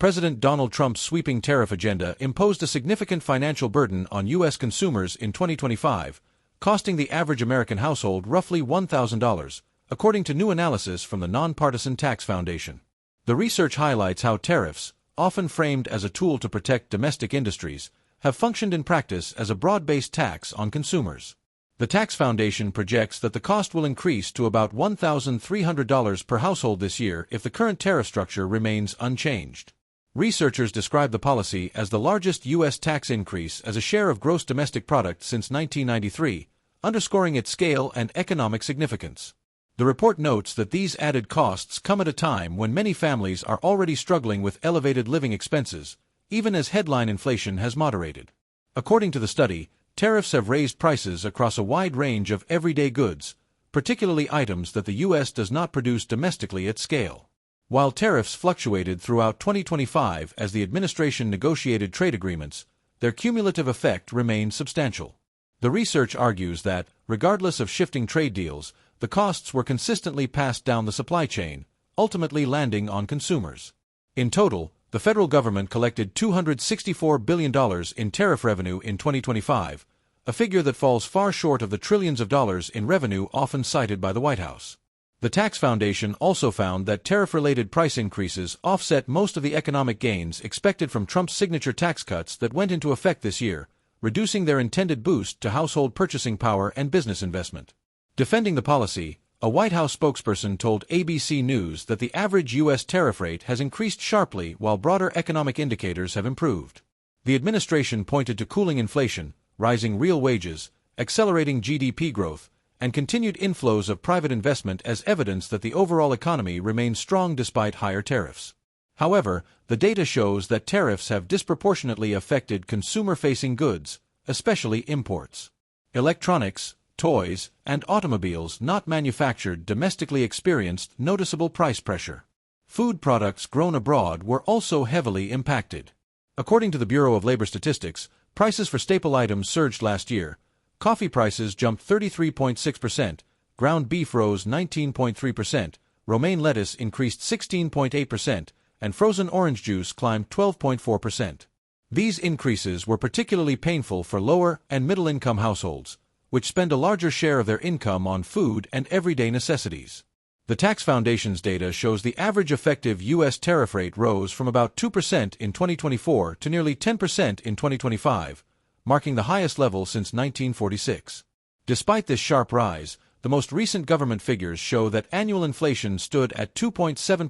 President Donald Trump's sweeping tariff agenda imposed a significant financial burden on U.S. consumers in 2025, costing the average American household roughly $1,000, according to new analysis from the Nonpartisan Tax Foundation. The research highlights how tariffs, often framed as a tool to protect domestic industries, have functioned in practice as a broad-based tax on consumers. The Tax Foundation projects that the cost will increase to about $1,300 per household this year if the current tariff structure remains unchanged. Researchers describe the policy as the largest U.S. tax increase as a share of gross domestic product since 1993, underscoring its scale and economic significance. The report notes that these added costs come at a time when many families are already struggling with elevated living expenses, even as headline inflation has moderated. According to the study, tariffs have raised prices across a wide range of everyday goods, particularly items that the U.S. does not produce domestically at scale. While tariffs fluctuated throughout 2025 as the administration negotiated trade agreements, their cumulative effect remained substantial. The research argues that, regardless of shifting trade deals, the costs were consistently passed down the supply chain, ultimately landing on consumers. In total, the federal government collected $264 billion in tariff revenue in 2025, a figure that falls far short of the trillions of dollars in revenue often cited by the White House. The Tax Foundation also found that tariff-related price increases offset most of the economic gains expected from Trump's signature tax cuts that went into effect this year, reducing their intended boost to household purchasing power and business investment. Defending the policy, a White House spokesperson told ABC News that the average U.S. tariff rate has increased sharply while broader economic indicators have improved. The administration pointed to cooling inflation, rising real wages, accelerating GDP growth, and continued inflows of private investment as evidence that the overall economy remains strong despite higher tariffs. However, the data shows that tariffs have disproportionately affected consumer-facing goods, especially imports. Electronics, toys, and automobiles not manufactured domestically experienced noticeable price pressure. Food products grown abroad were also heavily impacted. According to the Bureau of Labor Statistics, prices for staple items surged last year. Coffee prices jumped 33.6%, ground beef rose 19.3%, romaine lettuce increased 16.8%, and frozen orange juice climbed 12.4%. These increases were particularly painful for lower and middle-income households, which spend a larger share of their income on food and everyday necessities. The Tax Foundation's data shows the average effective U.S. tariff rate rose from about 2% in 2024 to nearly 10% in 2025, marking the highest level since 1946. Despite this sharp rise, the most recent government figures show that annual inflation stood at 2.7%